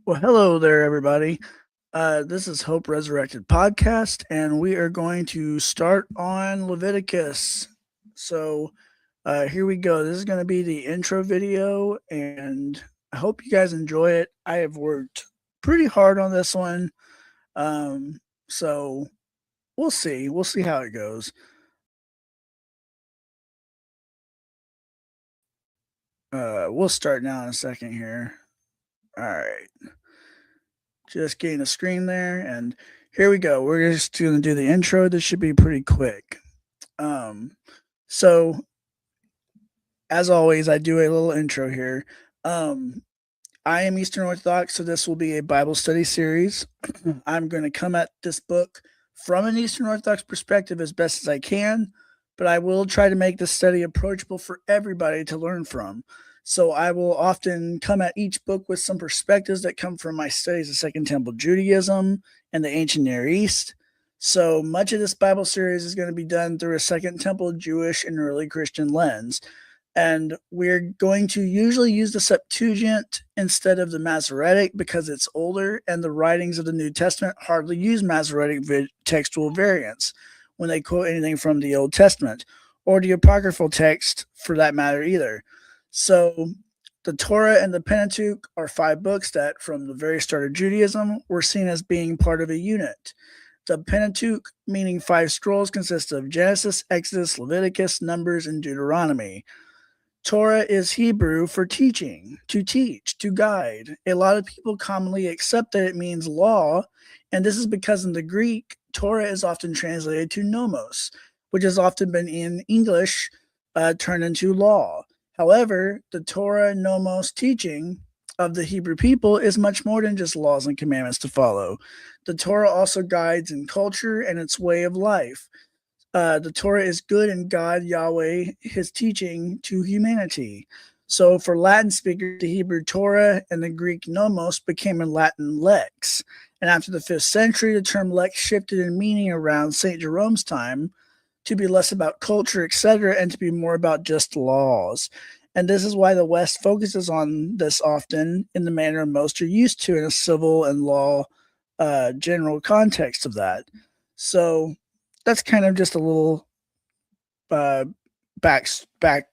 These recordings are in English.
Well, hello there, everybody. This is Hope Resurrected Podcast, and we are going to start on Leviticus. So, here we go. This is going to be the intro video, and I hope you guys enjoy it. I have worked pretty hard on this one, so we'll see. We'll see how it goes. We'll start now in a second here. All right, just getting a screen there, and here we go. We're just going to do the intro. This should be pretty quick. Um, so as always, I do a little intro here. Um, I am Eastern Orthodox, so this will be a Bible study series. I'm going to come at this book from an Eastern Orthodox perspective as best as I can, but I will try to make this study approachable for everybody to learn from. So I will often come at each book with some perspectives that come from my studies of Second Temple Judaism and the ancient Near East. So much of this Bible series is going to be done through a Second Temple Jewish and early Christian lens. And we're going to usually use the Septuagint instead of the Masoretic because it's older, and the writings of the New Testament hardly use Masoretic textual variants when they quote anything from the Old Testament, or the apocryphal text for that matter either. So the Torah and the Pentateuch are 5 books that, from the very start of Judaism, were seen as being part of a unit. The Pentateuch, meaning 5 scrolls, consists of Genesis, Exodus, Leviticus, Numbers, and Deuteronomy. Torah is Hebrew for teaching, to teach, to guide. A lot of people commonly accept that it means law, and this is because in the Greek, Torah is often translated to nomos, which has often been in English turned into law. However, the Torah nomos teaching of the Hebrew people is much more than just laws and commandments to follow. The Torah also guides in culture and its way of life. The Torah is good and God, Yahweh, his teaching to humanity. So for Latin speakers, the Hebrew Torah and the Greek nomos became a Latin lex. And after the 5th century, the term lex shifted in meaning around St. Jerome's time to be less about culture, etc., and to be more about just laws. And this is why the West focuses on this often in the manner most are used to in a civil and law general context of that. So that's kind of just a little uh, back back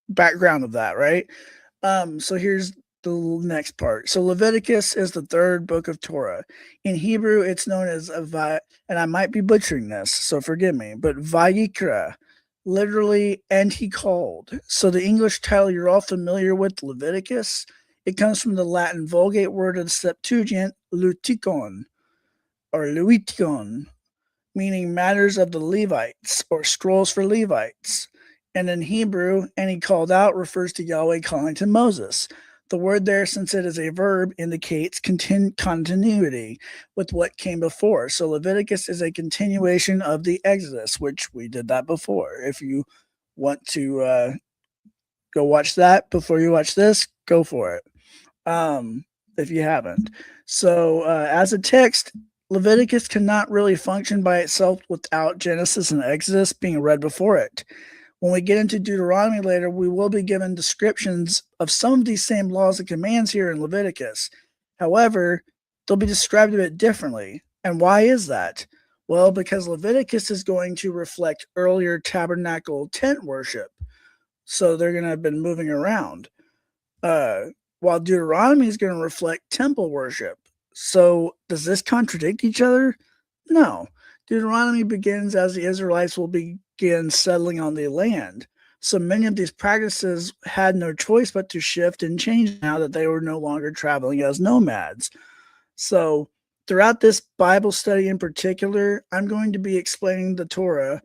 background of that, right? So here's the next part. So Leviticus is the 3rd book of Torah. In Hebrew, it's known as and I might be butchering this, so forgive me, but Vayikra, literally, and he called. So the English title you're all familiar with, Leviticus, it comes from the Latin Vulgate word of the Septuagint, lutikon, or luitikon, meaning matters of the Levites or scrolls for Levites. And in Hebrew, and he called out refers to Yahweh calling to Moses. The word there, since it is a verb, indicates continuity with what came before. So Leviticus is a continuation of the Exodus, which we did that before. If you want to go watch that before you watch this, go for it. If you haven't. So, as a text, Leviticus cannot really function by itself without Genesis and Exodus being read before it. When we get into Deuteronomy later, we will be given descriptions of some of these same laws and commands here in Leviticus. However, they'll be described a bit differently. And why is that? Well, because Leviticus is going to reflect earlier tabernacle tent worship. So they're going to have been moving around. While Deuteronomy is going to reflect temple worship. So, does this contradict each other? No. Deuteronomy begins as the Israelites will begin settling on the land. So, many of these practices had no choice but to shift and change now that they were no longer traveling as nomads. So, throughout this Bible study in particular, I'm going to be explaining the Torah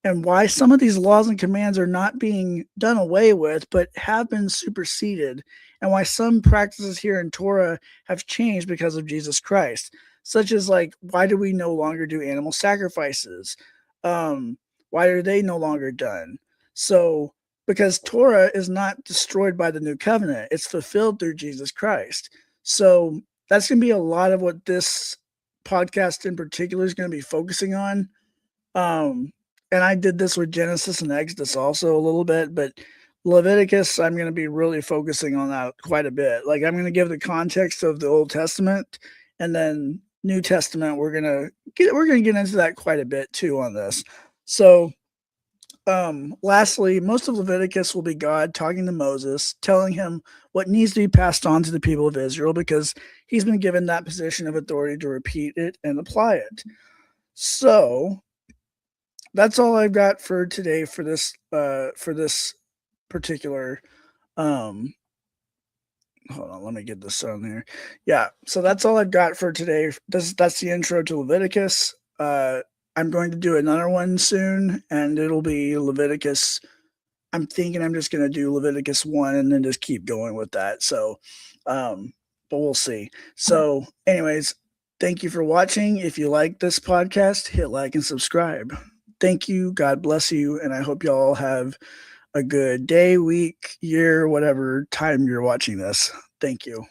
and why some of these laws and commands are not being done away with, but have been superseded, and why some practices here in Torah have changed because of Jesus Christ, such as like why do we no longer do animal sacrifices? Why are they no longer done? So because Torah is not destroyed by the new covenant, it's fulfilled through Jesus Christ. So that's going to be a lot of what this podcast in particular is going to be focusing on. And I did this with Genesis and Exodus also a little bit, but Leviticus, I'm going to be really focusing on that quite a bit. Like, I'm going to give the context of the Old Testament, and then New Testament. We're going to get into that quite a bit too on this. So, lastly, most of Leviticus will be God talking to Moses, telling him what needs to be passed on to the people of Israel because he's been given that position of authority to repeat it and apply it. So that's all I've got for today for this particular um hold on, let me get this on here. Yeah, so that's all I've got for today. That's the intro to Leviticus. I'm going to do another one soon, and it'll be Leviticus. I'm thinking I'm just going to do Leviticus 1 and then just keep going with that. So, but we'll see. So, anyways, thank you for watching. If you like this podcast, hit like and subscribe. Thank you. God bless you. And I hope y'all have a good day, week, year, whatever time you're watching this. Thank you.